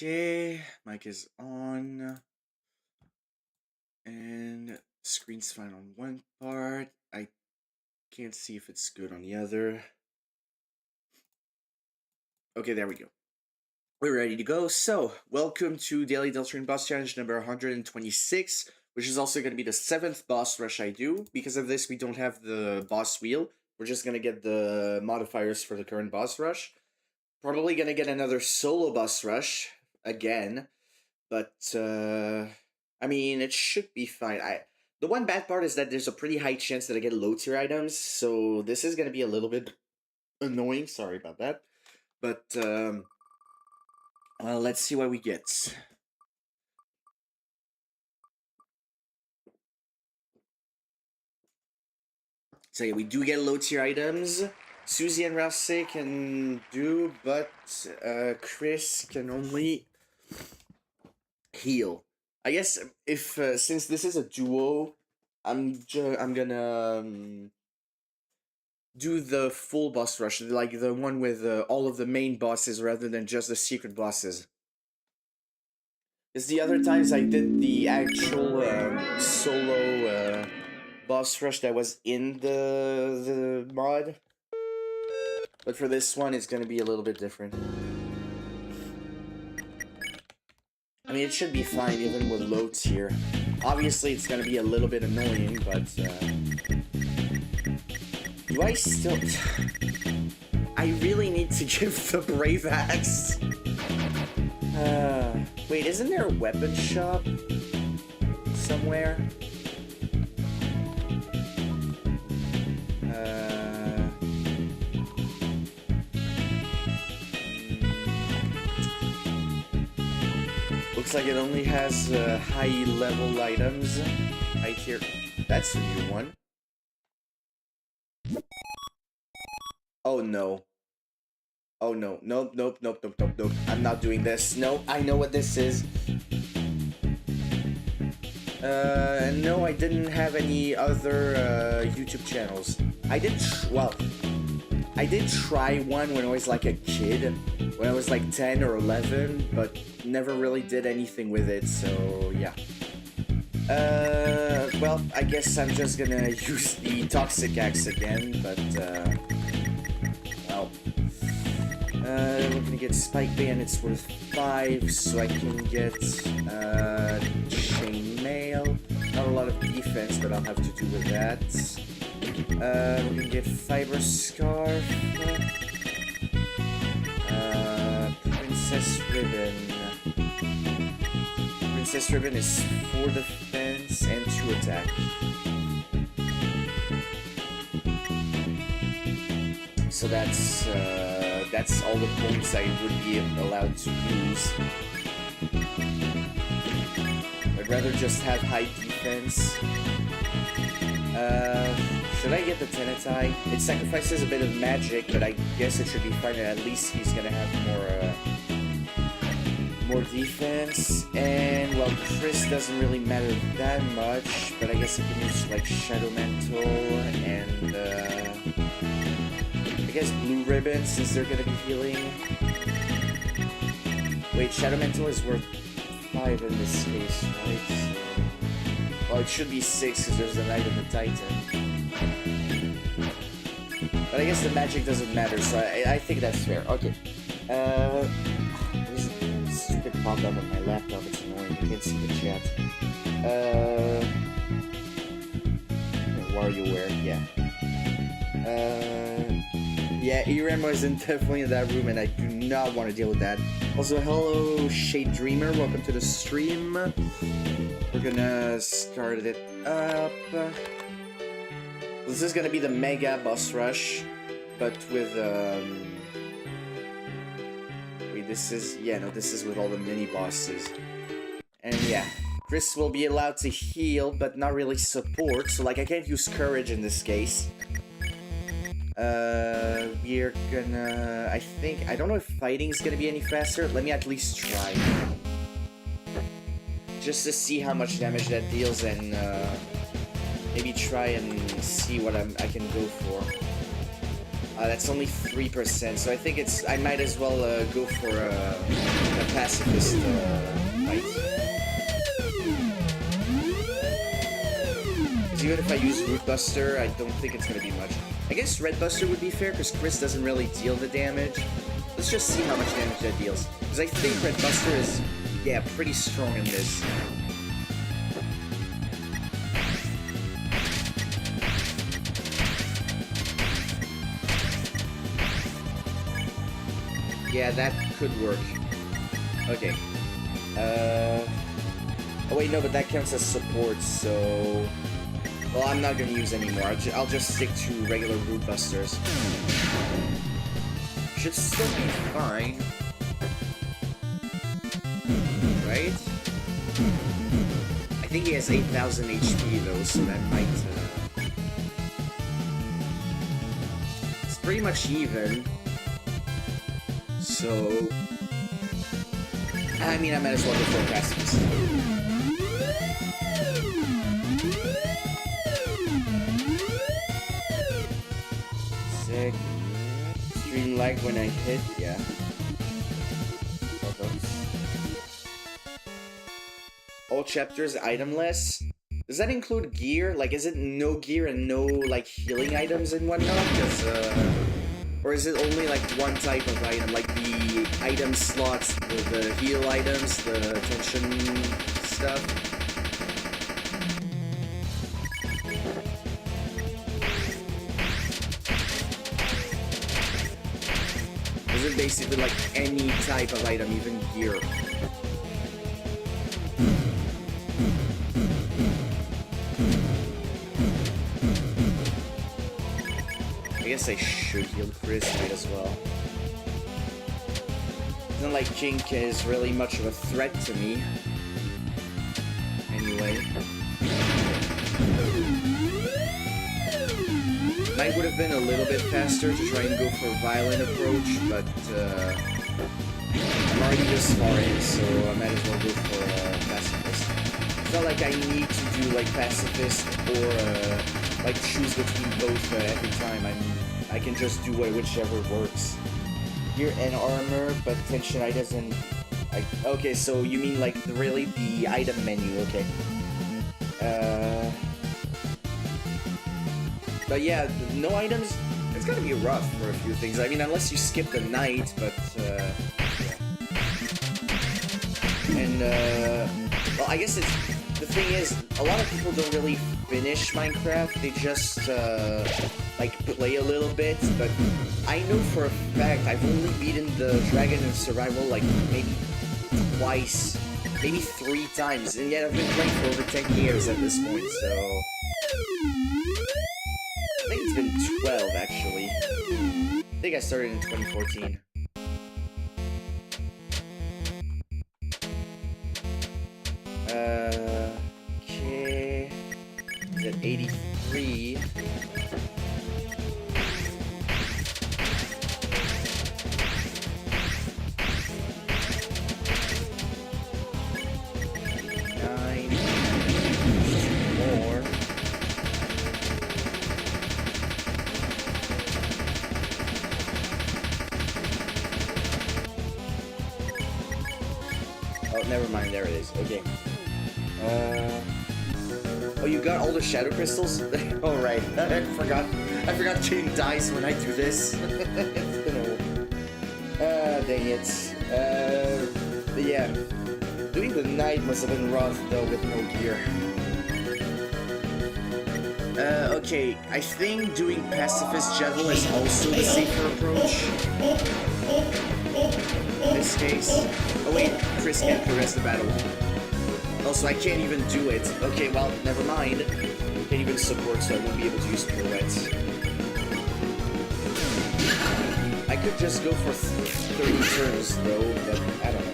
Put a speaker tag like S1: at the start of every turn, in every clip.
S1: Okay, mic is on. And screen's fine on one part. I can't see if it's good on the other. Okay, there we go. We're ready to go. So, welcome to Daily Deltarune Boss Challenge number 126, which is also going to be the 7th boss rush I do. Because of this, we don't have the boss wheel. We're just going to get the modifiers for the current boss rush. Probably going to get another solo boss rush again. But, I mean, it should be fine. The one bad part is that there's a pretty high chance that I get low tier items, so this is going to be a little bit annoying. Sorry about that. But, let's see what we get. So yeah, we do get low tier items. Susie and Rouse can do, but Chris can only heal. I guess if since this is a duo, I'm gonna do the full boss rush, like the one with all of the main bosses rather than just the secret bosses. Because the other times I did the actual solo boss rush that was in the mod. But for this one, it's gonna be a little bit different. I mean, it should be fine even with low tier. Obviously, it's gonna be a little bit annoying, but do I still... I really need to give the Brave Axe. Wait, isn't there a weapon shop somewhere? Looks like it only has high level items. High tier. That's a new one. Oh no. Oh no. Nope, nope, nope, nope, nope, nope. I'm not doing this. Nope, I know what this is. No, I didn't have any other YouTube channels. I did, I did try one when I was like a kid, when I was like 10 or 11, but never really did anything with it, so yeah. Well, I guess I'm just gonna use the Toxic Axe again, but, well. We're gonna get Spike Bandits worth 5, so I can get, Chainmail. Not a lot of defense, but I'll have to do with that. We're gonna get Fiber Scarf. Princess Ribbon. Princess Ribbon is 4 defense and 2 attack. So that's all the points I would be allowed to use. I'd rather just have high defense. Should I get the Tenetai? It sacrifices a bit of magic, but I guess it should be fine, and at least he's gonna have more defense. And, well, Chris doesn't really matter that much, but I guess I can use, like, Shadow Mantle and, I guess Blue Ribbon, since they're gonna be healing. Wait, Shadow Mantle is worth 5 in this case, right? So... well, it should be 6 because there's the Knight and the Titan. But I guess the magic doesn't matter, so I think that's fair. Okay. There's a stupid pop-up on my laptop, it's annoying, I can't see the chat. WarioWare, yeah. Yeah, Irem was definitely in that room, and I do not want to deal with that. Also, hello, Shade Dreamer, welcome to the stream. We're gonna start it up. This is gonna be the Mega Boss Rush, but with, wait, this is, yeah, no, this is with all the mini-bosses. And yeah, Chris will be allowed to heal, but not really support, so, like, I can't use Courage in this case. We're gonna... I think... I don't know if fighting is gonna be any faster. Let me at least try. Just to see how much damage that deals and, maybe try and see what I can go for. That's only 3%, so I think I might as well go for a pacifist fight. Because even if I use Root Buster, I don't think it's going to be much. I guess Red Buster would be fair, because Chris doesn't really deal the damage. Let's just see how much damage that deals. Because I think Red Buster is, yeah, pretty strong in this. Yeah, that could work. Okay. Oh wait, no, but that counts as support, so... Well, I'm not gonna use anymore. I'll just stick to regular Root Busters. Should still be fine. Right? I think he has 8,000 HP though, so that might... It's pretty much even. So... I mean, I might as well go for a pacifist. Sick. Stream lag when I hit, yeah. All chapters itemless? Does that include gear? Like, is it no gear and no, like, healing items and whatnot? Because, or is it only, like, one type of item? Like, the item slots, the heal items, the tension stuff? Is it basically, like, any type of item, even gear? I guess I should heal Chris, might as well. It's not like Jink is really much of a threat to me. Anyway. Might would have been a little bit faster to try and go for a violent approach, but I'm already this far in, so I might as well go for pacifist. It's not like I need to do like pacifist or like choose between both every time. I can just do whichever works. Gear and armor, but tension I doesn't. Okay, so you mean like really the item menu? Okay. But yeah, no items. It's gonna be rough for a few things. I mean, unless you skip the night, but and well, I guess it's the thing is a lot of people don't really finish Minecraft. They just like play a little bit. But I know for a fact I've only beaten the Dragon in Survival like maybe twice, maybe 3 times, and yet I've been playing for over 10 years at this point. So. I think it's been 12, actually. I think I started in 2014. Okay. Is it 83? Never mind, there it is. Okay. Oh, you got all the shadow crystals? Oh, right. I forgot Jane dies when I do this. It's been a while. Dang it. But yeah. Doing the night must have been rough, though, with no gear. Okay. I think doing Pacifist Javel is also the safer approach. In this case. Oh wait, Chris can't progress the battle. Also, I can't even do it. Okay, well, never mind. Can't even support, so I won't be able to use pirouettes. I could just go for 30 turns, though, but I don't know.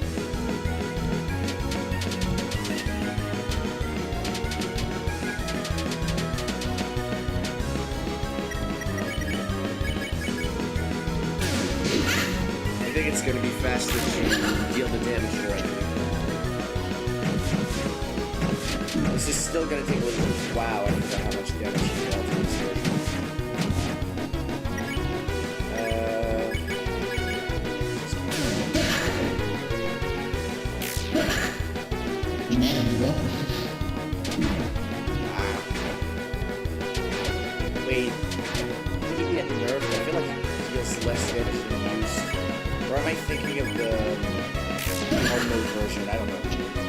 S1: I think it's gonna be faster to deal the damage directly. This is still gonna take a little bit. Wow, I forgot how much damage he dealt in this version. Wait, did he get nerfed? I feel like he deals less damage than used. Or am I thinking of the hard mode version? I don't know.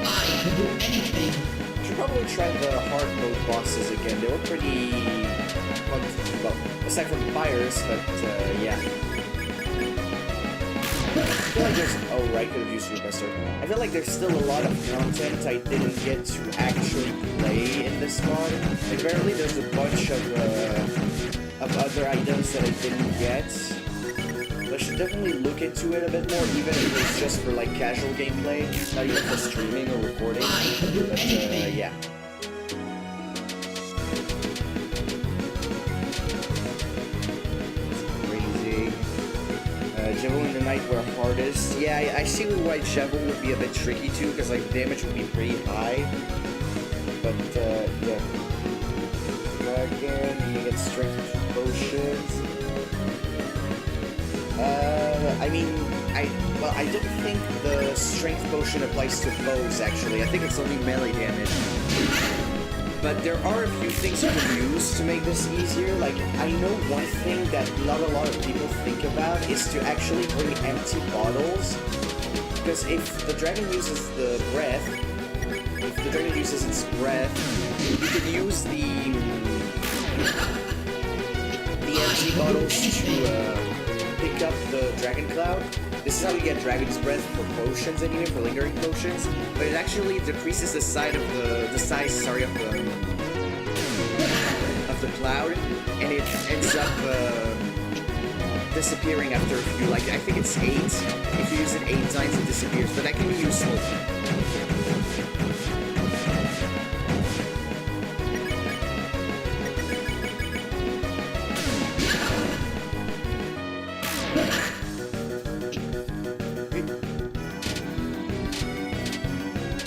S1: I should probably try the hard mode bosses again. They were pretty fun, well, aside from fires, but yeah. I feel like there's... Oh, right, could have used Rebuster. I feel like there's still a lot of content I didn't get to actually play in this mod. Like, apparently there's a bunch of other items that I didn't get. So I should definitely look into it a bit more, even if it's just for, like, casual gameplay. Not even for streaming or recording. But, yeah. Javel in the night were hardest. Yeah, I see why Javel would be a bit tricky too, because like damage would be pretty high. But yeah. Dragon, you get strength potions. I mean, I don't think the strength potion applies to bows actually. I think it's only melee damage. But there are a few things you can use to make this easier. Like, I know one thing that not a lot of people think about is to actually bring empty bottles. Because if the dragon uses the breath, its breath, you can use the empty bottles to pick up the dragon cloud. This is how you get Dragon's Breath for potions anyway, for lingering potions. But it actually decreases the size of the cloud, and it ends up disappearing after a few, like, I think it's 8. If you use it 8 times, it disappears, but that can be useful.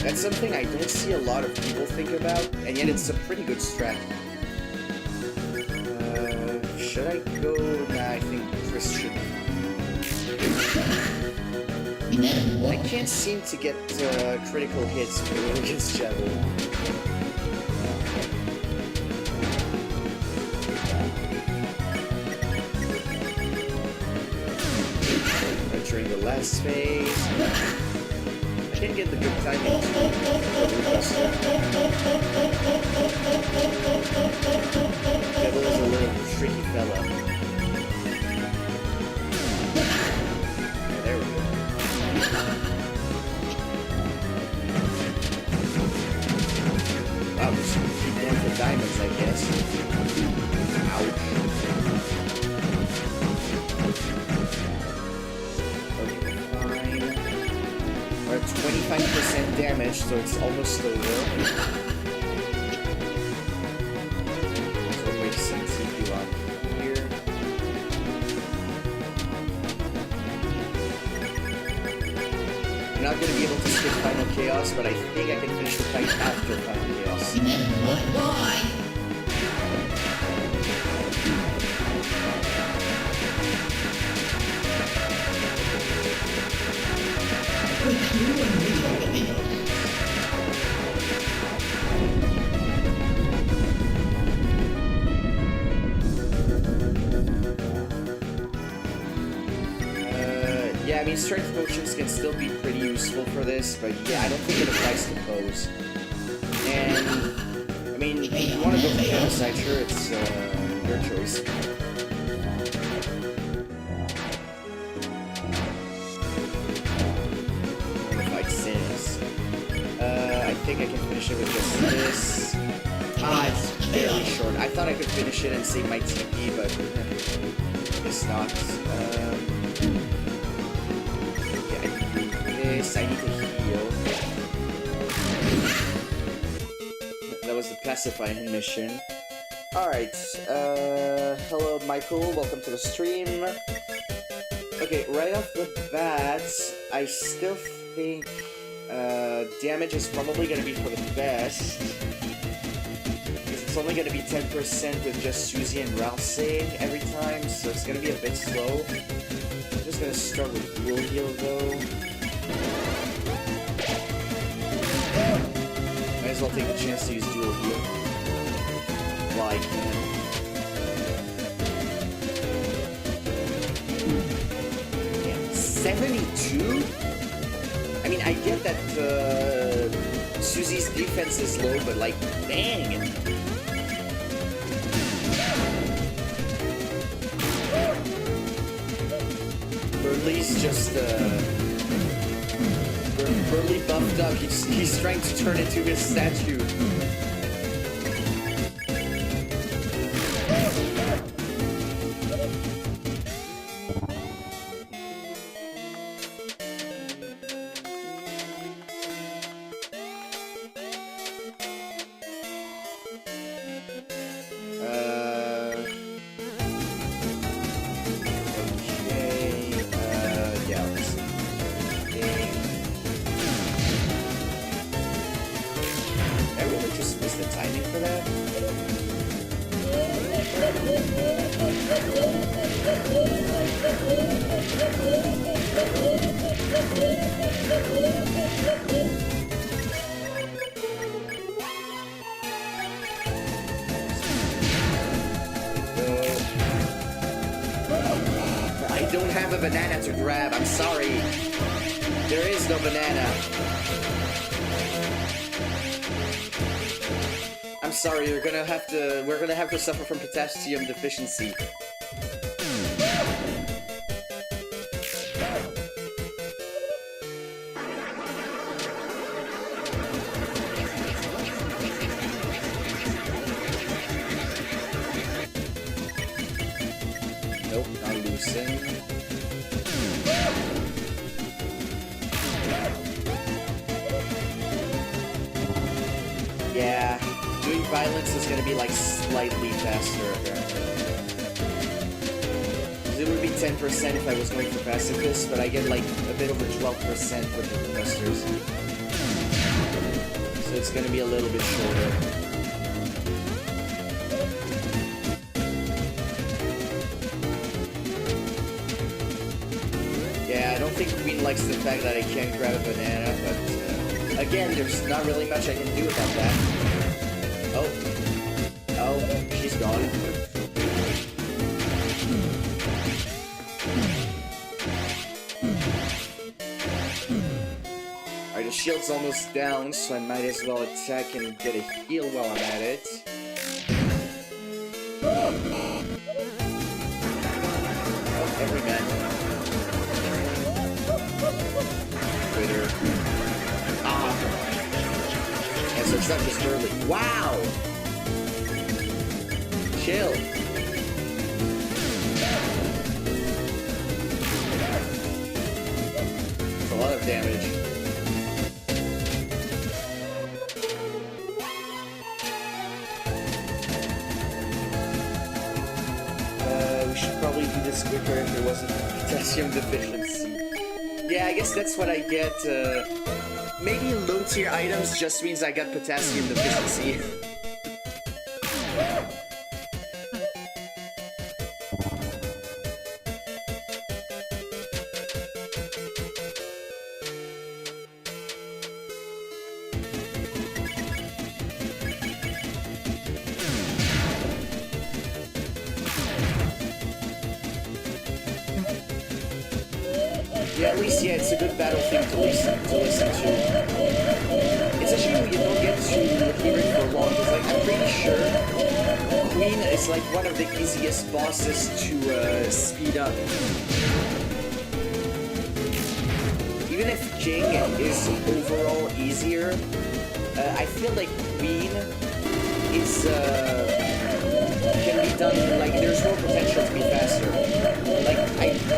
S1: That's something I don't see a lot of people think about, and yet it's a pretty good strat. Should I go? Nah, I think Chris should. I can't seem to get critical hits against Javel. Entering the last phase. I didn't get the good timing. Devil is a little tricky fella. Yeah, there we go. Wow, just keep going for diamonds, I guess. Ouch. Okay, fine. We're at 25% damage, so it's almost over. So wait, some TP on here. I'm not going to be able to skip Final Chaos, but I think I can finish the fight after Final Chaos. Why? Yeah, I mean, strength potions can still be pretty useful for this, but yeah, I don't think it applies to bows. And, I mean, if you want to go for genocide, sure, it's your choice. I think I can finish it with just this. Ah, it's very short. I thought I could finish it and save my TP, but it's not. Yeah, I can do this. I need to heal. That was the pacifying mission. Alright, hello Michael, welcome to the stream. Okay, right off the bat, I still think damage is probably going to be for the best. Because it's only going to be 10% with just Suzy and Ralsei every time, so it's going to be a bit slow. I'm just going to start with Dual Heal though. as well take the chance to use dual heal. While I can. 72? I mean, I get that Susie's defense is low, but like, dang! Burley's just, Burley buffed up. He's trying to turn into his statue. I don't have a banana to grab, I'm sorry. There is no banana. I'm sorry, we're gonna have to suffer from potassium deficiency. Nope, not loosen. Yeah, doing violence is gonna be like slightly faster apparently. It would be 10% if I was going for pacifist, but I get like a bit over 12% with the thrusters. So it's gonna be a little bit shorter. Yeah, I don't think Queen likes the fact that I can't grab a banana, but again, there's not really much I can do about that. Oh, she's gone. Alright, the shield's almost down, so I might as well attack and get a heal while I'm at it. Oh, every man. Twitter. Ah. And so it's not just early. Wow! Chill. That's a lot of damage. We should probably do this quicker if there wasn't potassium deficiency. Yeah, I guess that's what I get. Maybe low tier items just means I got potassium deficiency. Yeah, at least, yeah, it's a good battle theme to listen to. It's a shame you don't get to hear it for long, because like, I'm pretty sure Queen is like one of the easiest bosses to speed up. Even if King is overall easier, I feel like Queen is can be done, like, there's more potential to be faster. Like,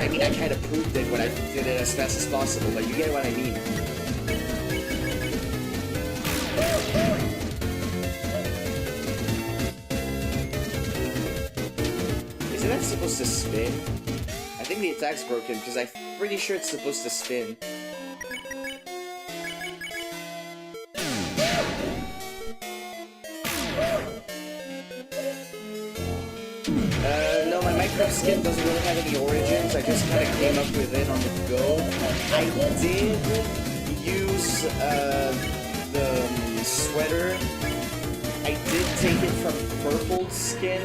S1: I mean, I kind of proved it when I did it as fast as possible, but you get what I mean. Isn't that supposed to spin? I think the attack's broken, because I'm pretty sure it's supposed to spin. No, my Minecraft skin doesn't really have any origins. I just kind of came up with it on the go. I did use the sweater Purpled Skin.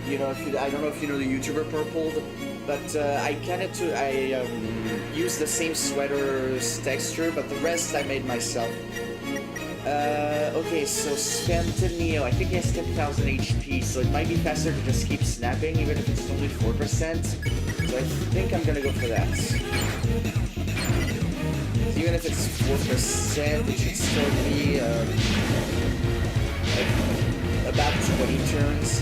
S1: You know, I don't know if you know the YouTuber Purpled, but I used the same sweater's texture, but the rest I made myself. Okay, so Spamton Neo, I think he has 10,000 HP, so it might be faster to just keep snapping, even if it's only 4%. So I think I'm gonna go for that. So even if it's 4%, it should still be, like, about 20 turns.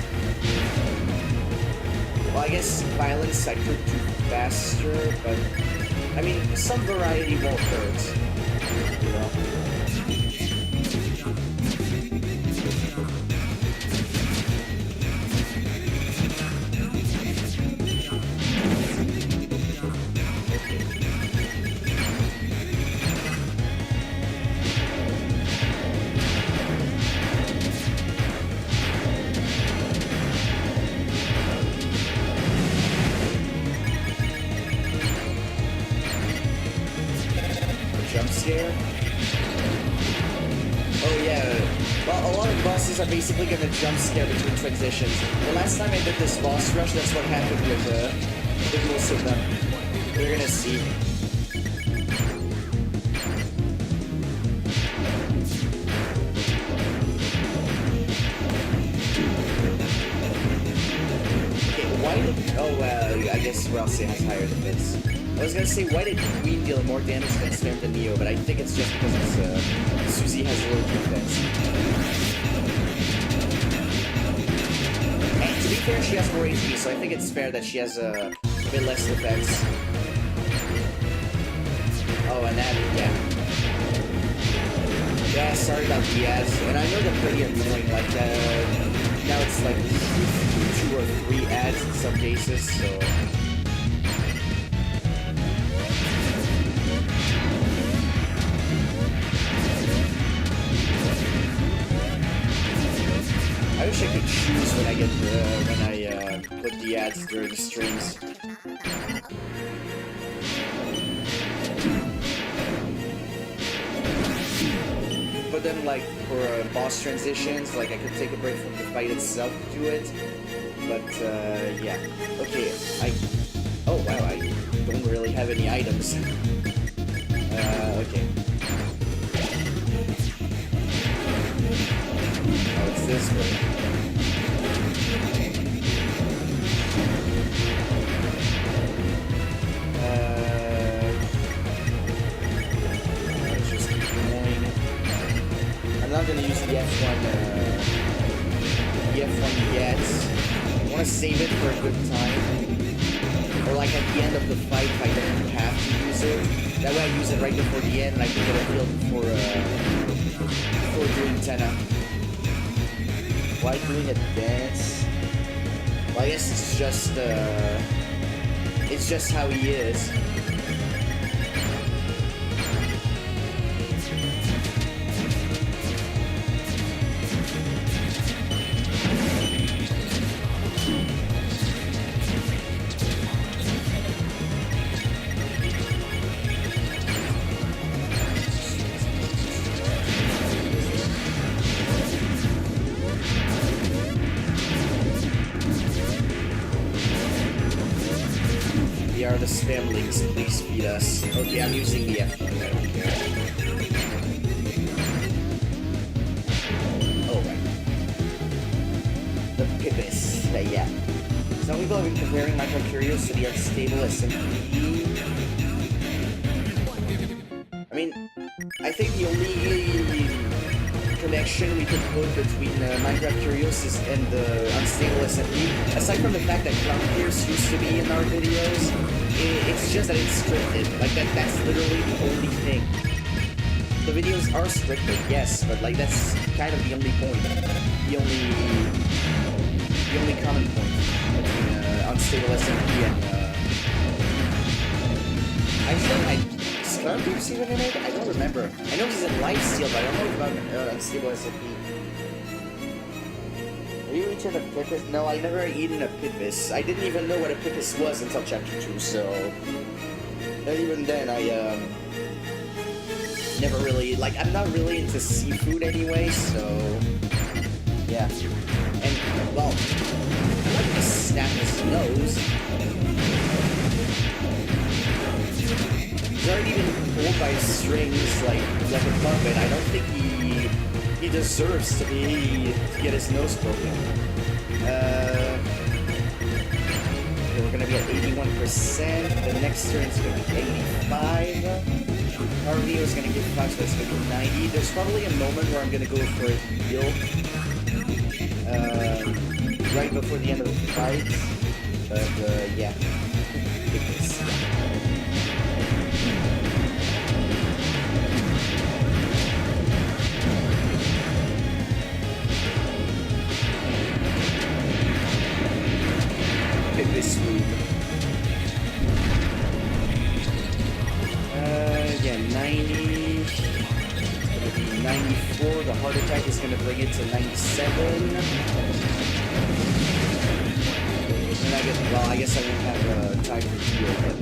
S1: Well, I guess Violence I could do faster, but, I mean, some variety won't hurt, you know? Jump scare? Oh yeah, well a lot of bosses are basically gonna jump scare between transitions. The last time I did this boss rush, that's what happened with most of them. We're gonna see. Okay, why did... Oh, I guess Ralsei has higher defense. I was gonna say, why did Queen deal more damage than Spam the Neo, but I think it's just because Susie has low defense. And to be fair, she has more HP, so I think it's fair that she has a bit less defense. Oh, and that, yeah. Yeah, sorry about the ads. And I know they're pretty annoying, like, now it's like 2 or 3 ads in some cases, so... I wish I could choose when I get put the ads during the streams. But then, like, for boss transitions, like, I could take a break from the fight itself to do it. But, yeah. Okay, oh, wow, I don't really have any items. Okay. Oh, it's this way. Let's just keep going. I'm not gonna use the F1 yet. I want to save it for a good time. Or like at the end of the fight if I don't have to use it. That way I use it right before the end and I can get a heal before doing Tenna. Why doing a dance? Well, I guess it's just how he is. We are the spam links, please feed us. Okay, I'm using the F1, I don't care. Oh, right. The Pipis, yeah. Some people have been comparing Micro Curios to the unstable SMP. I mean, I think the only connection we could put between Minecraft Curios and the unstable SMP, aside from the fact that Clown Pierce used to be in our videos, it's just that it's scripted. Like, that's literally the only thing. The videos are scripted, yes, but like that's kind of the only point. The only common point between unstable SMP and is Clown Pierce even in it? I don't remember. I know he's in Lifesteal, but I don't know about unstable SMP. Have you eaten a Pipis? No, I never eaten a Pipis. I didn't even know what a Pipis was until chapter 2, so... And even then, I, never really... Like, I'm not really into seafood anyway, so... Yeah. And, well, I like to snap his nose. He's already been pulled by strings like a puppet. I don't think he deserves to get his nose broken. Okay, we're gonna be at 81%. The next turn is gonna be 85. Our video is gonna give 5, so it's gonna be 90. There's probably a moment where I'm gonna go for a heal. Right before the end of the fight. But yeah. Take this. This move. Yeah, 90. It's gonna be 94. The heart attack is gonna bring it to 97. And I guess I won't have time for heal, but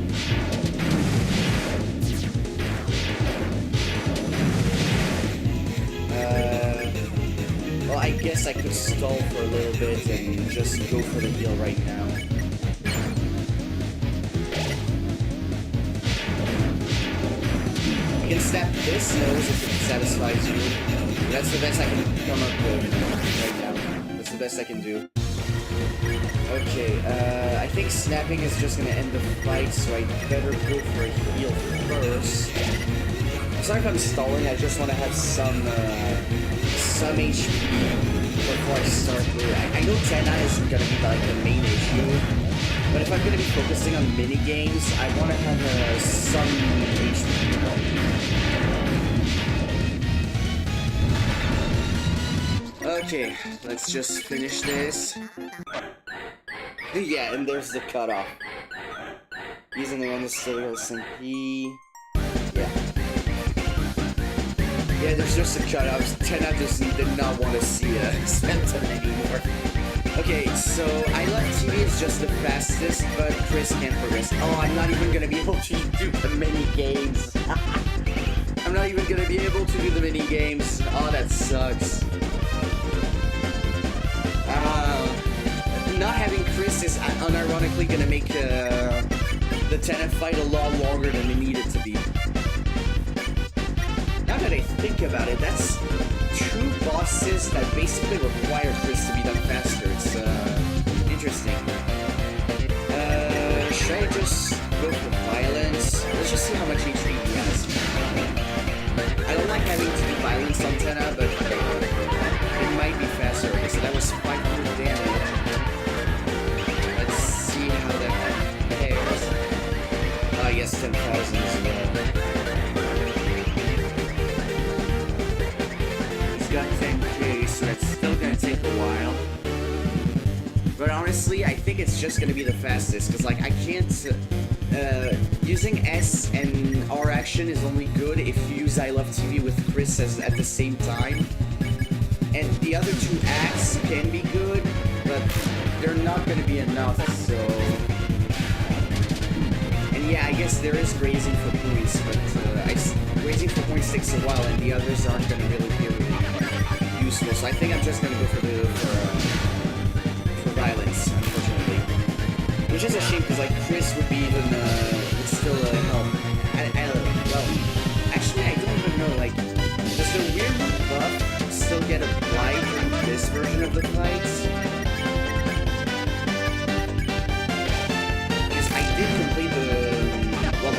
S1: well, I guess I could stall for a little bit and just go for the heal right now. I can snap this nose if it satisfies you. That's the best I can come up with right now. That's the best I can do. Okay, I think snapping is just gonna end the fight, so I better go for a heal first. I'm sorry if I'm stalling, I just want to have some HP before I start. I know 10 isn't gonna be like the main issue, but if I'm gonna be focusing on mini games, I want to have some HP. Okay, let's just finish this. Yeah, and there's the cutoff. Using the one that's still SMP. Yeah. Yeah, there's just a cutoff. 10 out just did not want to see Spenton anymore. Okay, so I left TV is just the fastest, but Chris can't progress. Oh, I'm not even gonna be able to do the mini games. I'm not even gonna be able to do the mini games. Oh, that sucks. Not having Chris is unironically gonna make the tenant fight a lot longer than it needed to be. Now that I think about it, that's 2 bosses that basically require Chris to be done faster. It's interesting. Should I just go for violence? Let's just see how much HP he has. I don't like having to do violence on Tenna, but it might be faster. Okay, so that was 500 damage. Yes, 10,000 as well. He's got 10k, so that's still gonna take a while. But honestly, I think it's just gonna be the fastest, because like I can't... using S and R action is only good if you use I Love TV with Chris at the same time. And the other 2 acts can be good, but they're not gonna be enough, so... Yeah, I guess there is grazing for points, but grazing for points takes a while, and the others aren't going to really be useful. So I think I'm just going to go for violence, unfortunately. Which is a shame, because like Chris would be even would still help. Well, actually, I don't even know. Like, does the weird buff still get applied in this version of the fights? Because I did complete the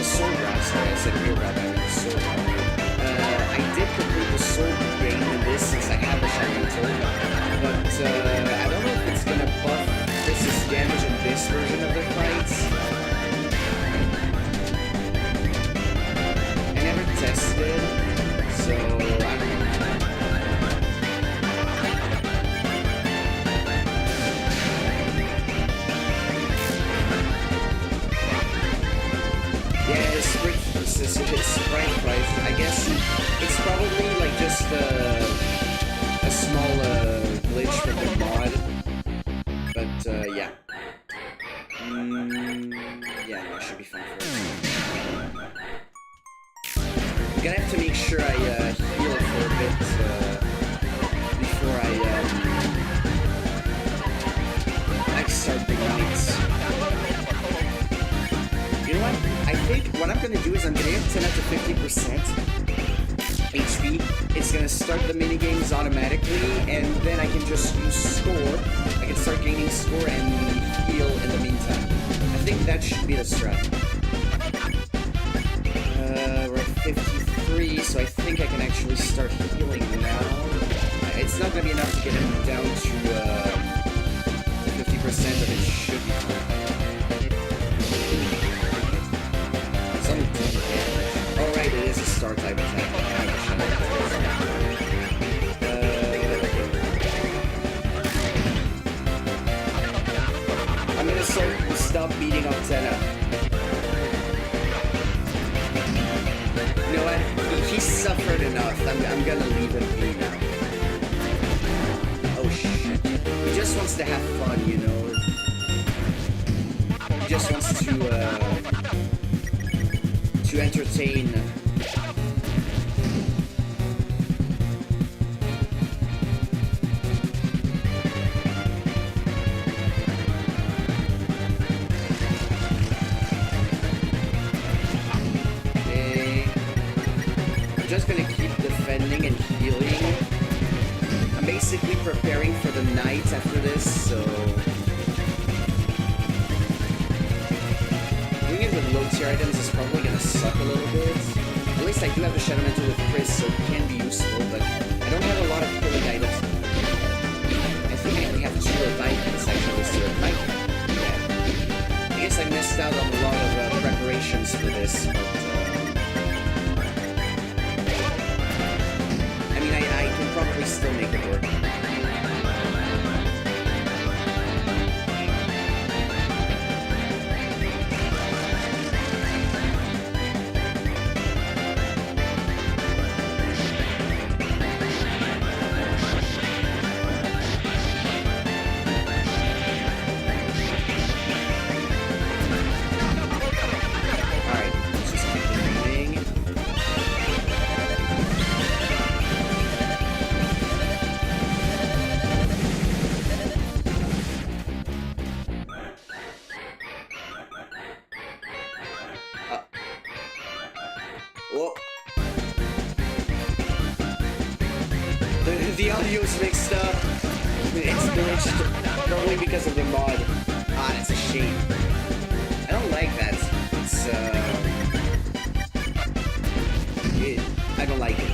S1: sword round, sorry, I said rear round, I meant sword round. I did complete the sword game in this since I have a shiny turn, but I don't know if it's gonna buff Chris's damage in this version of the fights. I never tested, so I don't know. Yeah, it's sprite price. I guess it's probably like just a small glitch from the mod. But yeah. Yeah, that should be fine for us. I'm gonna have to make sure I heal for a bit before I 50% HP, it's gonna start the minigames automatically, and then I can just use score. I can start gaining score and heal in the meantime. I think that should be the strat. We're at 53, so I think I can actually start healing now. It's not gonna be enough to get him down to 50%, but it should be fine. It's only 10 damage. Alright, it is a star type attack. I'm gonna stop beating up Tenna. You know what? He suffered enough. I'm gonna leave him be now. Oh shit. He just wants to have fun, you know? He just wants to entertain. Just gonna keep defending and healing. I'm basically preparing for the night after this, so doing it with low tier items is probably gonna suck a little bit. At least I do have the Shadow Mantle with Chris, so it can be useful, but I don't have a lot of healing items. I think I only have 2 revivals actually, so it might. Yeah. I guess I missed out on a lot of preparations for this, but I can probably still make it work. Alright, let's just keep moving. Whoa. The audio's mixed up. It's glitched. Probably because of the mod. Ah, that's a shame. I don't like that. I don't like it.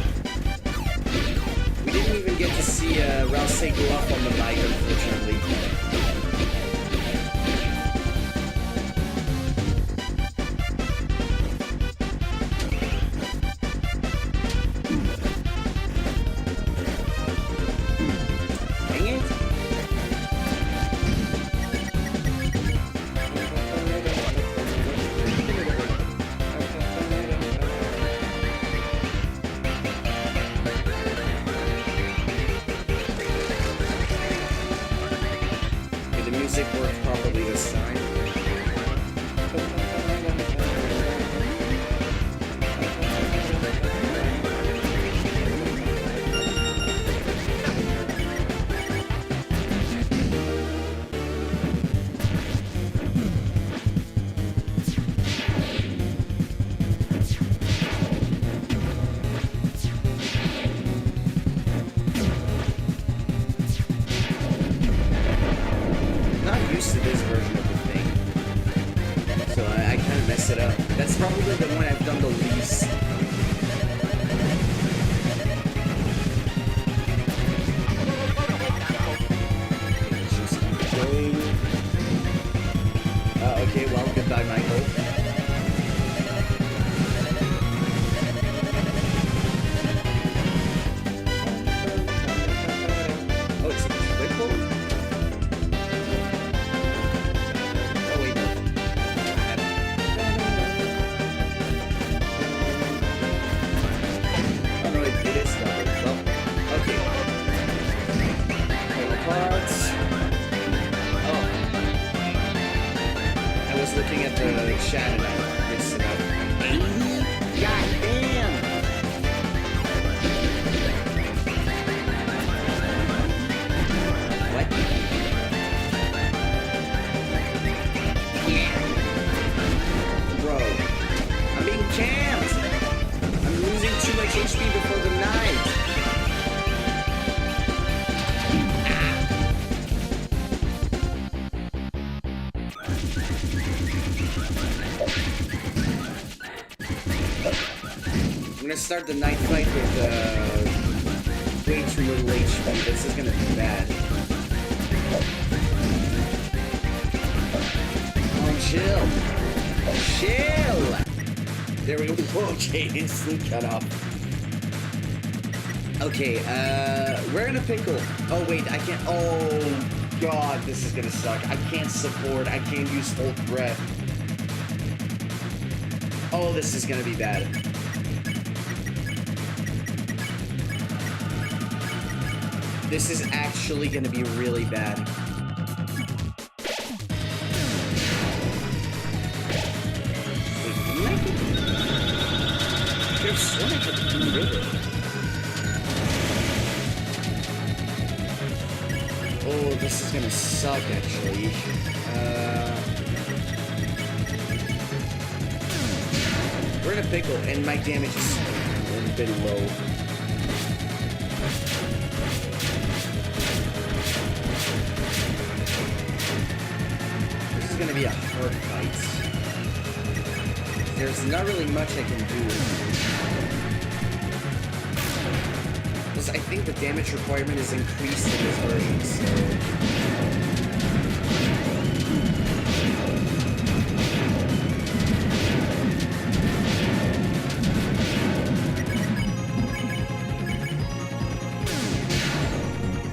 S1: We didn't even get to see Rouse go off on the mic, unfortunately. The music worked properly this time. Used to this version of the thing, so I kind of mess it up. That's probably the one I've done the least. Just keep going. Okay, well, goodbye, Michael. Oh, it's a triple? start the night fight with way too little HP. This is gonna be bad. Oh, chill. Chill! There we go. Okay, instant cut off. Okay, we're in a pickle. Oh, wait, I can't. Oh, God, this is gonna suck. I can't support. I can't use hold breath. Oh, this is gonna be bad. This is actually gonna be really bad. Wait, didn't I get... There's so much of the river. Oh, this is gonna suck, actually. We're in a pickle, and my damage is a bit low. This is gonna be a hard fight. There's not really much I can do. Because I think the damage requirement is increased in this version, so...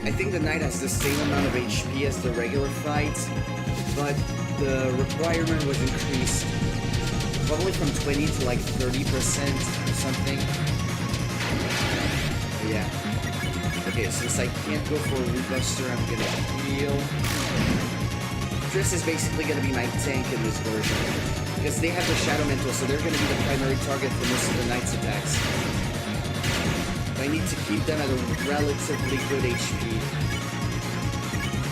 S1: I think the knight has the same amount of HP as the regular fight, but the requirement was increased probably from 20 to like 30% or something. Yeah. Okay, since I can't go for a Root Buster, I'm gonna heal. Triss is basically gonna be my tank in this version, because they have the Shadow Mantle, so they're gonna be the primary target for most of the knight's attacks. I need to keep them at a relatively good HP.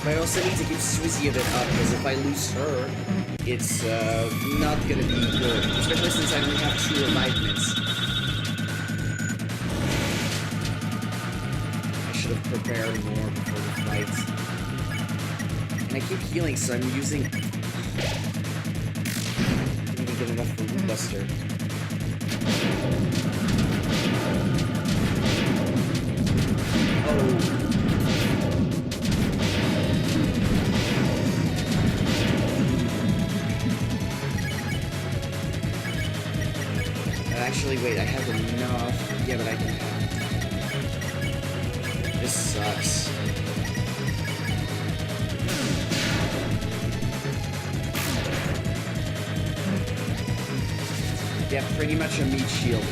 S1: But I also need to keep Suzy a bit up, because if I lose her, it's not gonna be good. Especially since I only have 2 revivements. I should have prepared more before the fight. And I keep healing, so I'm using... I didn't even get enough for Root Buster. Actually, wait, I have enough. Yeah, but I can have... This sucks. Yeah, pretty much a meat shield.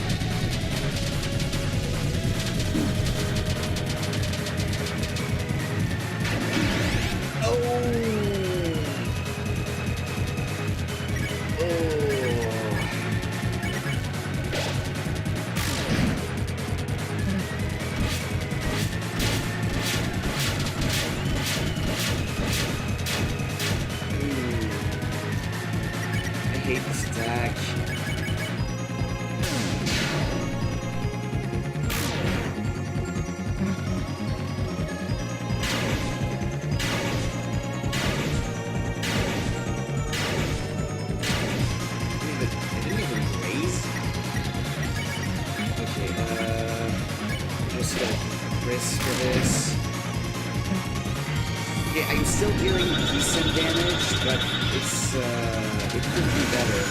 S1: Okay, I'm still dealing decent damage, but it's, it could be better.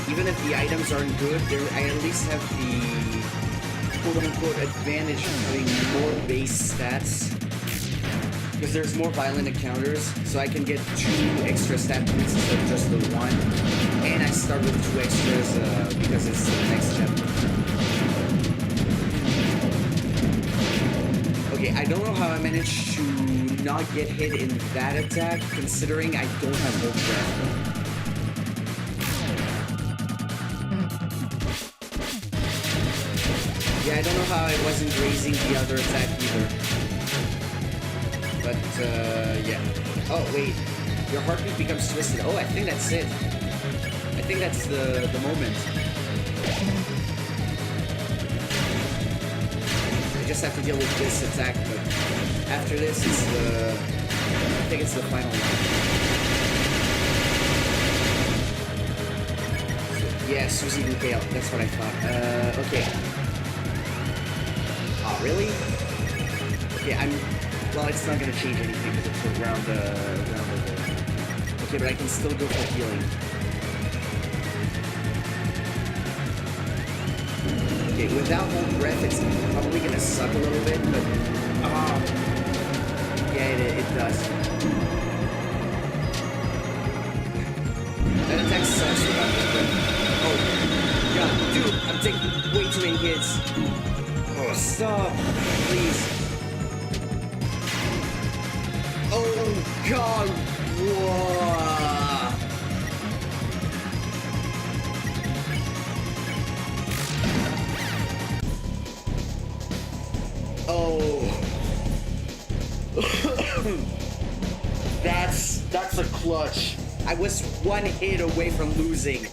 S1: Even if the items aren't good, I at least have the quote-unquote advantage of having more base stats. Because there's more violent encounters, so I can get 2 extra stat points instead of just the 1. And I start with 2 extras, because it's the next chapter. Okay, I don't know how I managed to not get hit in that attack, considering I don't have hold breath. Yeah, I don't know how I wasn't grazing the other attack either. But, yeah. Oh, wait. Your heartbeat becomes twisted. Oh, I think that's it. I think that's the moment. I just have to deal with this attack, but after this, it's the... I think it's the final one. Yeah, Susie Bouquet, that's what I thought. Okay. Oh, really? Okay, well, it's not gonna change anything because it's around over. Okay, but I can still go for healing. Okay, without hold breath, it's probably gonna suck a little bit, but... yeah, it does. That attack sucks without hold breath. Oh, God, dude, I'm taking way too many hits. Oh, stop, please. Oh, God, whoa. Oh. That's a clutch. I was one hit away from losing.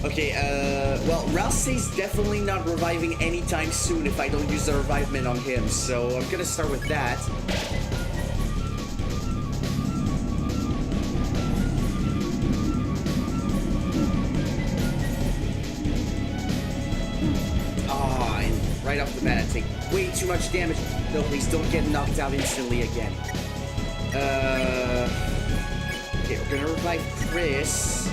S1: Okay, well, Ralsei's definitely not reviving anytime soon if I don't use the revivement on him, so I'm gonna start with that. Right off the bat, I take way too much damage. No, please don't get knocked out instantly again. Okay, we're gonna revive Chris.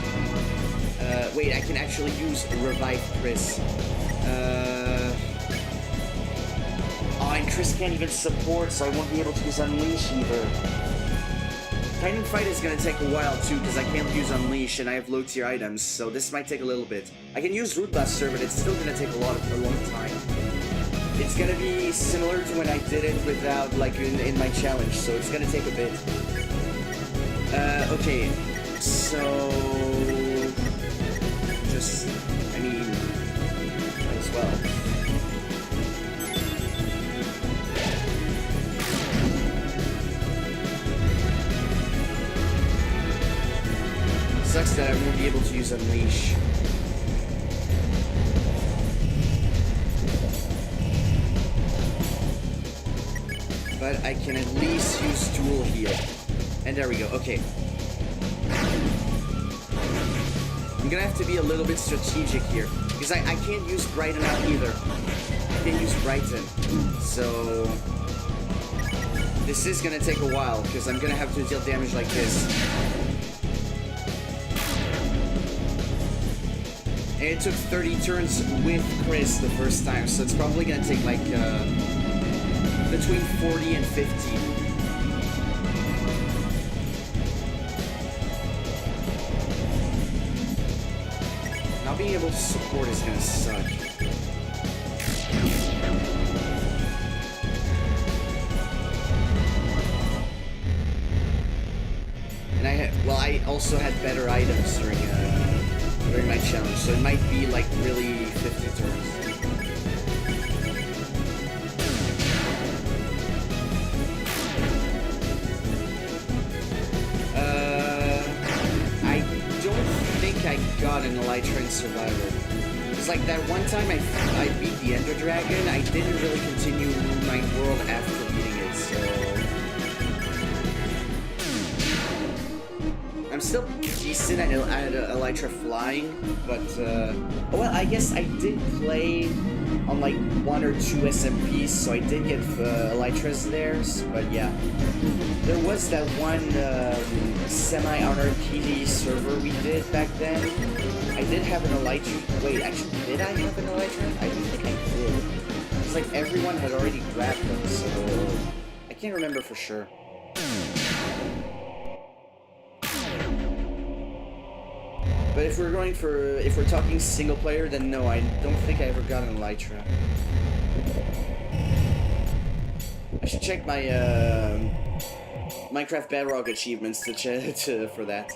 S1: Wait, I can actually use revive Chris. Oh, and Chris can't even support, so I won't be able to use Unleash either. Titan Fight is gonna take a while too, because I can't use Unleash and I have low tier items, so this might take a little bit. I can use Root Buster, but it's still gonna take a long time. It's gonna be similar to when I did it without, like, in my challenge, so it's gonna take a bit. Okay, so... just, I mean, might as well. Sucks that I won't be able to use Unleash. But I can at least use dual heal. And there we go, okay. I'm gonna have to be a little bit strategic here. Because I can't use Brighten out either. I can't use Brighten. So... this is gonna take a while, because I'm gonna have to deal damage like this. And it took 30 turns with Chris the first time, so it's probably gonna take like, between 40 and 50. Not being able to support is gonna suck. And I also had better items during my challenge, so it might be like really 50 turns. I don't think I got an Elytra in Survivor. It's like that one time I beat the Ender Dragon, I didn't really continue my world after beating it, so... I'm still decent at Elytra flying, but, well, I guess I did play on, like, 1 or 2 SMPs, so I did get Elytras there, but yeah. There was that one semi-honored PD server we did back then. I did have an Elytra. Wait, actually, did I have an Elytra? I don't think I did. It's like everyone had already grabbed them, so I can't remember for sure. But if we're talking single player, then no, I don't think I ever got an Elytra. I should check my Minecraft Bedrock achievements for that.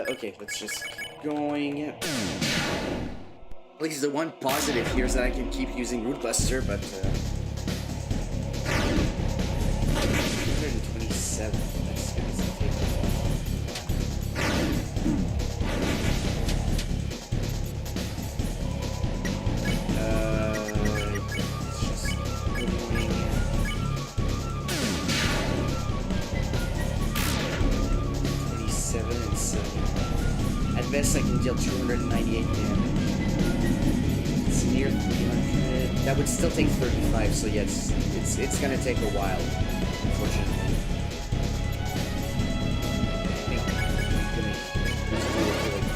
S1: Okay, let's just keep going. At least the one positive here is that I can keep using Root Buster, but 127. That's gonna take a while. Best I can deal 298 damage. It's near 300. That would still take 35, so yes, it's gonna take a while, unfortunately.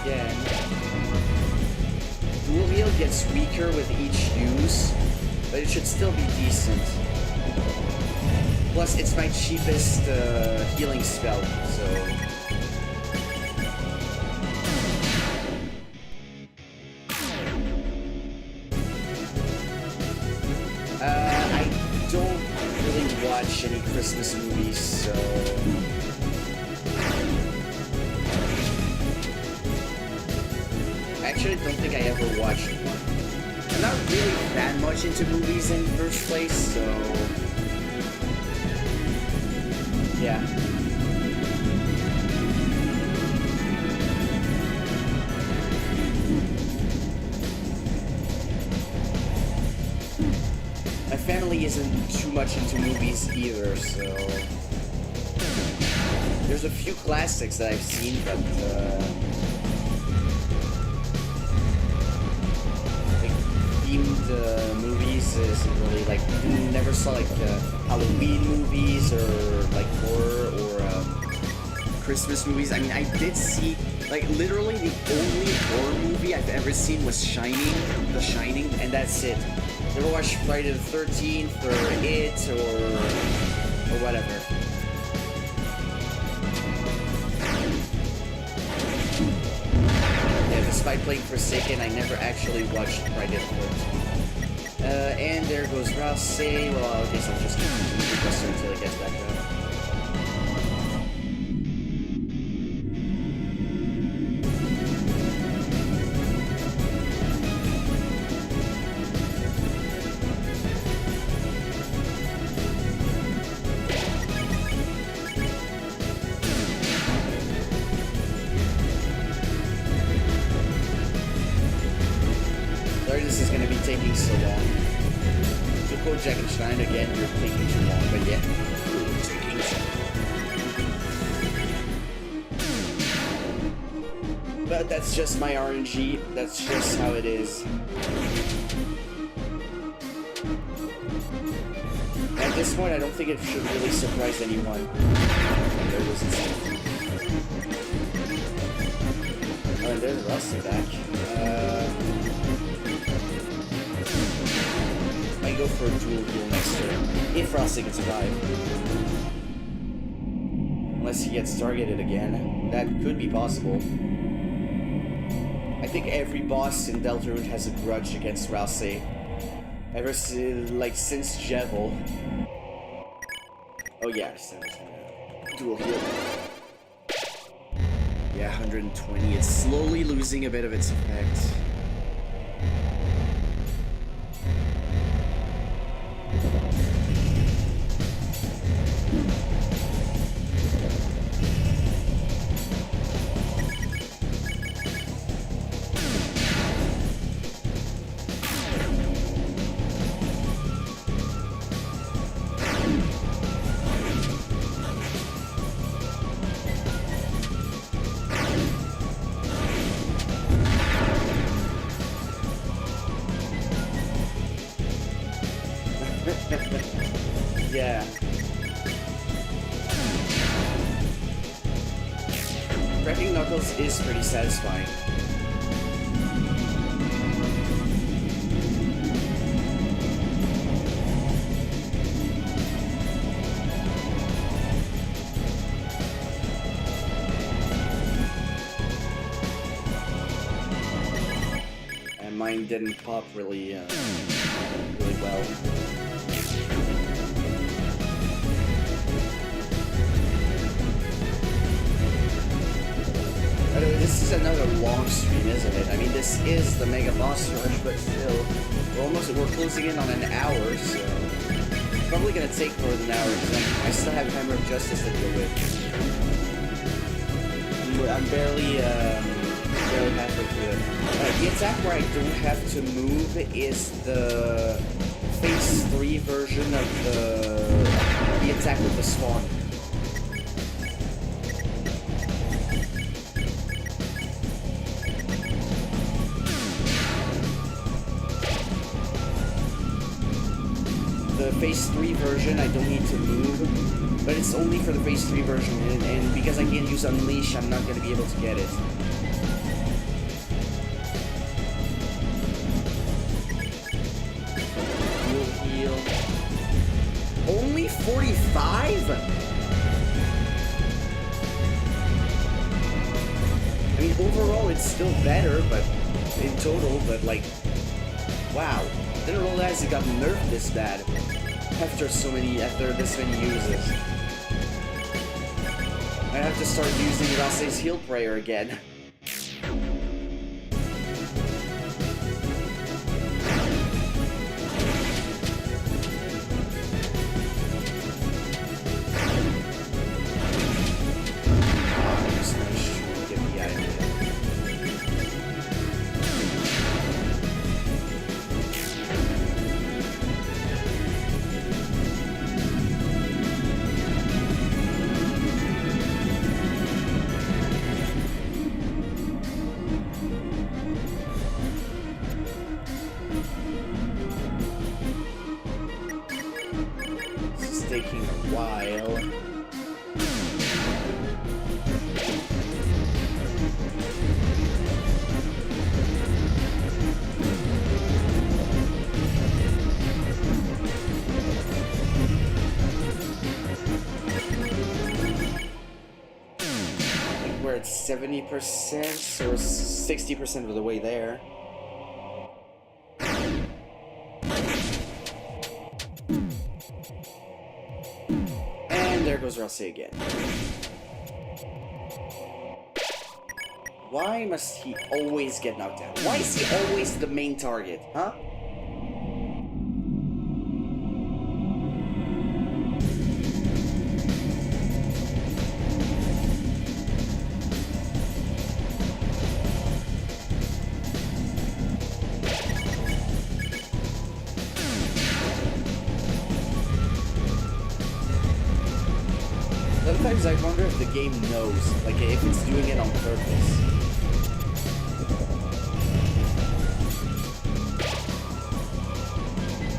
S1: Again. Dual heal gets weaker with each use, but it should still be decent. Plus, it's my cheapest healing spell, so... I don't really watch any Christmas movies, so... Actually, I don't think I ever watched one. I'm not really that much into movies in the first place, so... Yeah. My family isn't too much into movies either, so... There's a few classics that I've seen, but, themed movies isn't really like never saw like Halloween movies or like horror or Christmas movies. I mean, I did see like literally the only horror movie I've ever seen was The Shining, and that's it. Never watched Friday the 13th or It or whatever. Despite playing Forsaken, I never actually watched Friday the 13th. And there goes Rouse. Well, I guess I'll just continue the quest until it gets back out. This is going to be taking so long. To quote Jack and Stein again, you're taking too long, but yeah. You're taking so long. But that's just my RNG. That's just how it is. At this point, I don't think it should really surprise anyone. There was oh, and there's Rusty back. I go for a dual heal next turn, if Frosty can survive. Unless he gets targeted again. That could be possible. I think every boss in Deltarune has a grudge against Rouse. Since Jevil. Oh yeah, dual heal. Yeah, 120. It's slowly losing a bit of its effect. Yeah. Cracking Knuckles is pretty satisfying. And mine didn't pop really well. This is another long stream, isn't it? I mean, this is the Mega Boss Rush, but still, we're closing in on an hour, so it's probably gonna take more than an hour because I still have Hammer of Justice to deal with. I'm barely halfway through it. The attack where I don't have to move is the Phase 3 version of the attack with the Spawn. the Phase 3 version, I don't need to move. But it's only for the Phase 3 version, and because I can't use Unleash, I'm not going to be able to get it. Heal. Only 45? I mean, overall, it's still better, but in total, but like, wow. Didn't realize it got nerfed this bad after this many uses. I have to start using Rase's heal prayer again. Taking a while. I think we're at 70% or 60% of the way there. There goes Rossi again. Why must he always get knocked down? Why is he always the main target, huh? Sometimes I wonder if the game knows, like if it's doing it on purpose.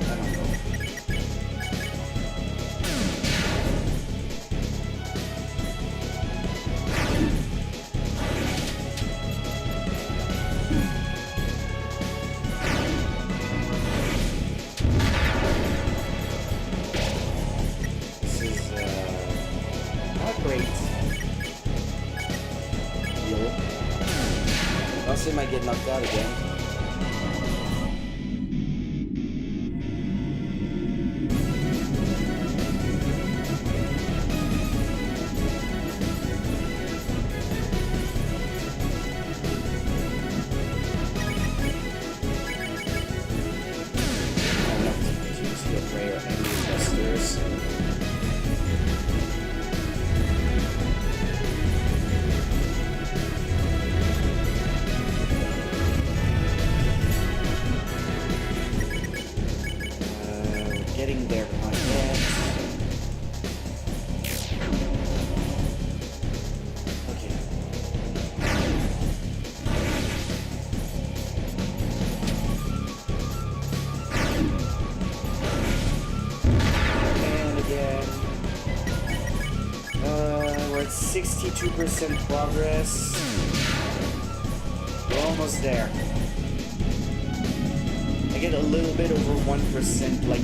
S1: I don't know. This is not great. Heal. Also might get knocked out again. Getting there, not yet. Okay. And again. We're at 62% progress. We're almost there. I get a little bit over 1%, like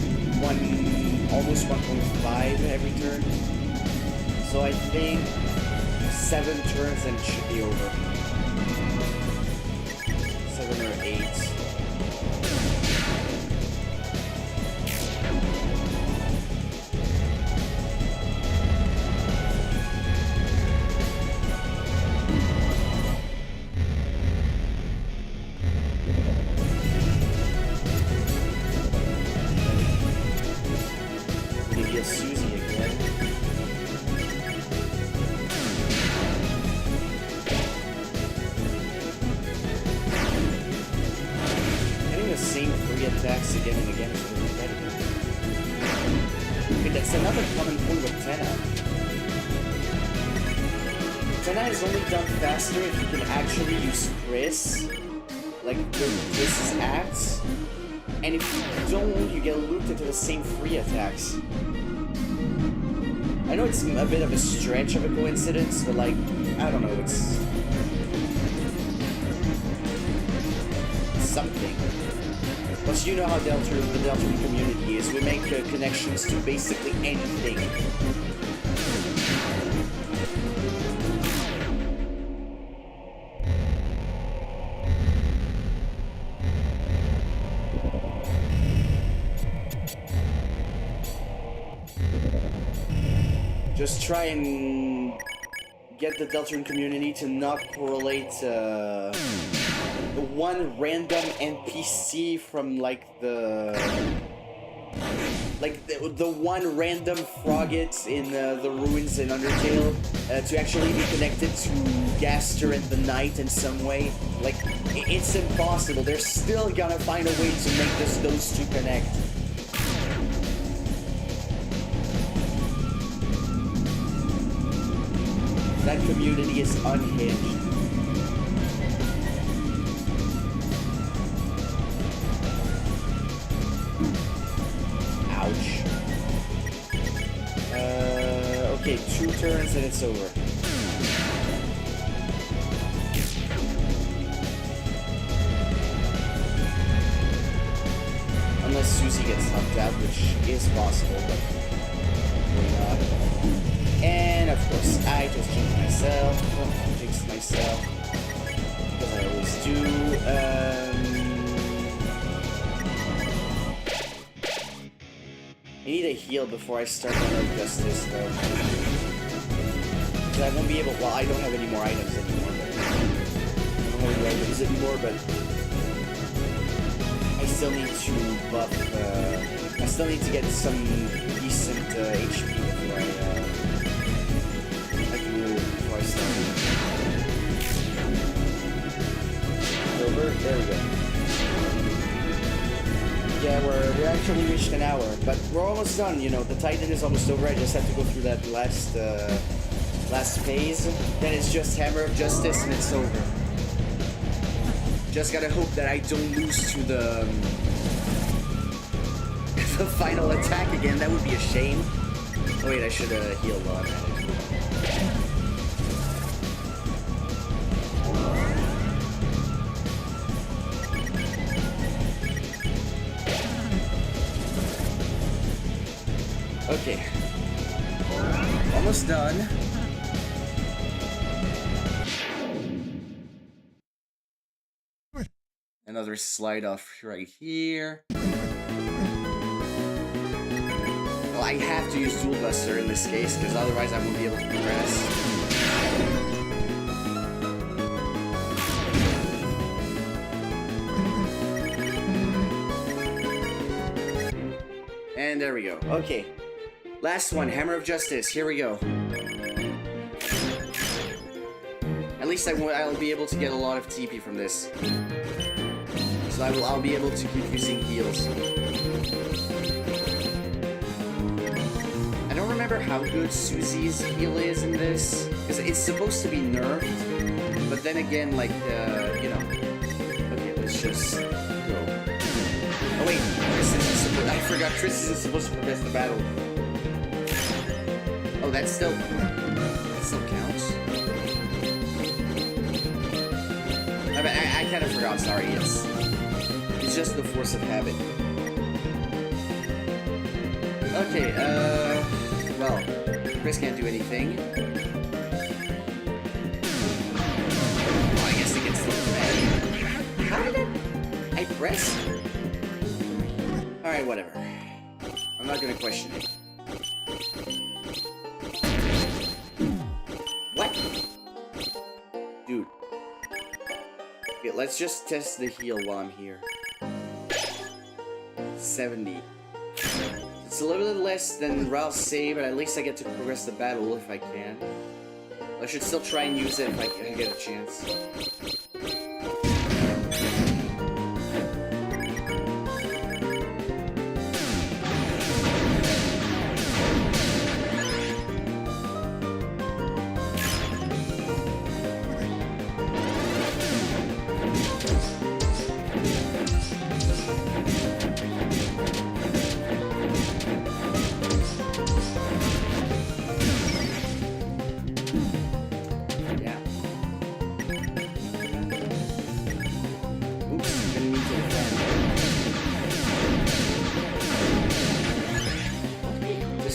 S1: almost 1.5 every turn. So I think 7 turns and it should be over. 7 or 8. Susie again. Getting the same 3 attacks again and again is really repetitive. Okay, that's another common point with Tenna. Tenna is only done faster if you can actually use Chris, like with Chris's acts. And if you don't, you get looped into the same free attacks. I know it's a bit of a stretch of a coincidence, but like, I don't know, it's something. Plus, you know how the Deltarune community is. We make connections to basically anything. Just try and get the Deltarune community to not correlate one random NPC from like the one random frogget in the ruins in Undertale to actually be connected to Gaster in the night in some way. Like, it's impossible. They're still gonna find a way to make those two connect. That community is unhinged. Ouch. Okay, 2 turns and it's over. Unless Susie gets knocked out, which is possible, but probably not. And of course, I just jinxed myself. Well, I jinxed myself. Because I always do. I need a heal before I start Hammer of Justice, though. Because I won't be able. Well, I don't have any more items anymore. But I don't have any items anymore, but I still need to buff. I still need to get some decent HP before I start. Over. There we go. Yeah, we actually reached an hour, but we're almost done. You know, the Titan is almost over. I just have to go through that last phase. Then it's just Hammer of Justice, and it's over. Just gotta hope that I don't lose to the final attack again. That would be a shame. Oh wait, I should heal while I'm at it. Okay. Almost done. Another slide off right here. Well, I have to use Dual Buster in this case, because otherwise I won't be able to progress. And there we go. Okay. Last one, Hammer of Justice. Here we go. At least I'll be able to get a lot of TP from this. So I'll be able to keep using heals. I don't remember how good Susie's heal is in this, because it's supposed to be nerfed. But then again, like, you know. Okay, let's just go. Oh wait, I forgot Triss isn't supposed to progress the battle. Oh, that still counts. I kind of forgot, sorry, it's just the force of habit. Okay, well, Chris can't do anything. Oh, I guess it gets the bad. How did it? I pressed? Alright, whatever. I'm not gonna question it. What? Dude. Okay, let's just test the heal while I'm here. 70. It's a little bit less than Ralph's save, but at least I get to progress the battle if I can. I should still try and use it if I get a chance.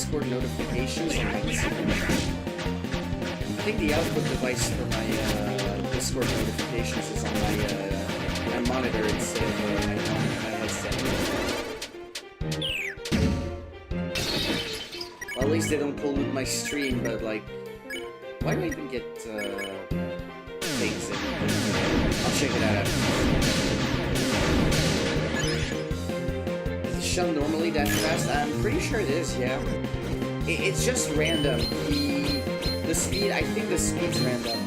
S1: Discord notifications on my TV. I think the output device for my Discord notifications is on my monitor instead of my headset. Well, at least they don't pollute my stream, but like, why do I even get things in? I'll check it out after. Is the shell normally that fast? I'm pretty sure it is, yeah. It's just random. The speed, I think the speed's random.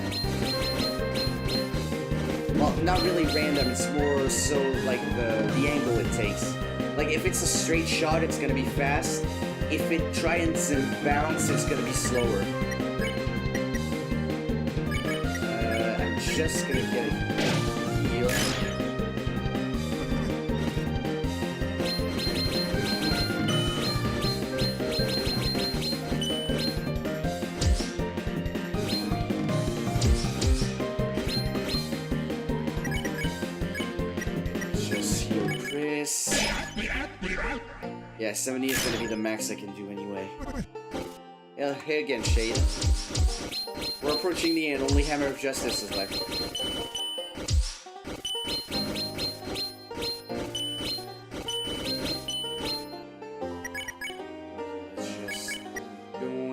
S1: Well, not really random, it's more so like the angle it takes. Like if it's a straight shot, it's gonna be fast. If it tries and bounce, it's gonna be slower. I'm just gonna get a heal. Yeah, 70 is gonna be the max I can do anyway. Yeah, hey again, Shade. We're approaching the end, only Hammer of Justice is left. Just going...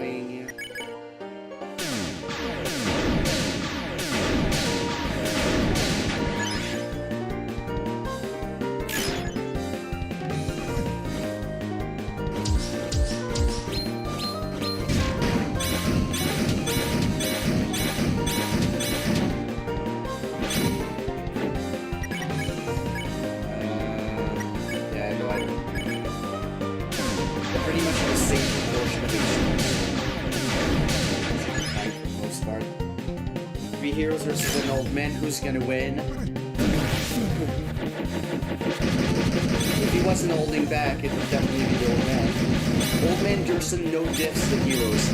S1: pretty much the same proportion of HP. For the most part. 3 heroes versus an old man, who's gonna win? If he wasn't holding back, it would definitely be the old man. Old man Gerson no diffs the heroes.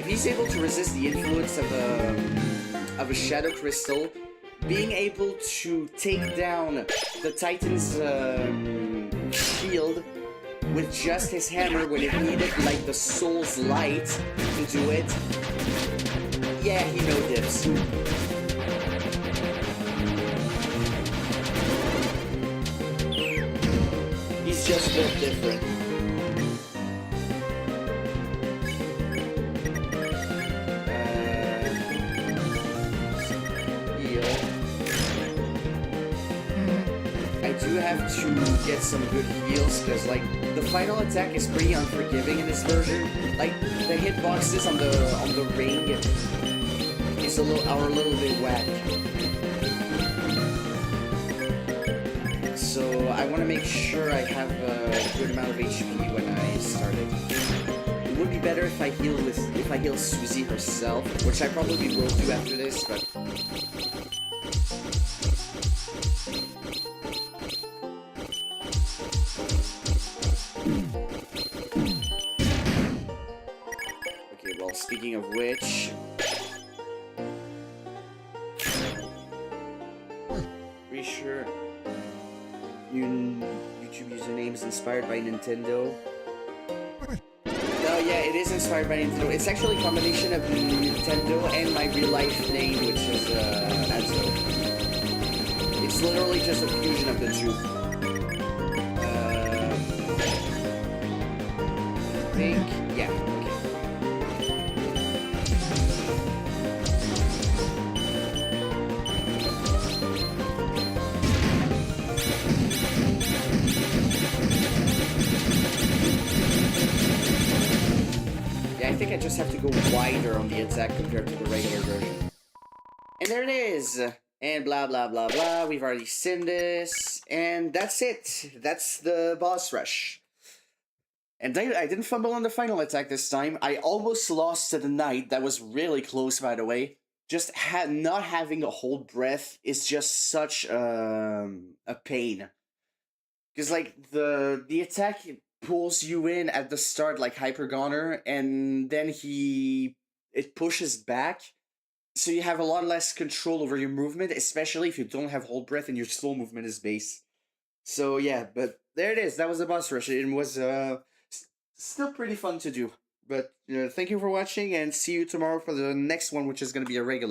S1: If he's able to resist the influence of a shadow crystal, being able to take down the Titan's shield with just his hammer when it needed like the soul's light to do it, yeah, he no diffs. He's just built different. I do have to get some good heals because like the final attack is pretty unforgiving in this version. Like the hitboxes on the ring is are a little bit whack. So I want to make sure I have a good amount of HP when I start it. It would be better if I heal Susie herself, which I probably will do after this, but. Speaking of which, pretty sure YouTube username is inspired by Nintendo. Oh yeah, it is inspired by Nintendo. It's actually a combination of Nintendo and my real life name, which is Adzo. It's literally just a fusion of the two. I think, yeah. I think I just have to go wider on the attack compared to the regular version. And there it is! And blah blah blah blah, we've already seen this. And that's it! That's the boss rush. And I didn't fumble on the final attack this time. I almost lost to the knight, that was really close by the way. Just not having a hold breath is just such a pain. Because like, the attack pulls you in at the start like Hyper Goner, and then it pushes back, so you have a lot less control over your movement, especially if you don't have hold breath and your slow movement is base. So yeah, but there it is. That was a boss rush. It was still pretty fun to do. But thank you for watching, and see you tomorrow for the next one, which is going to be a regular.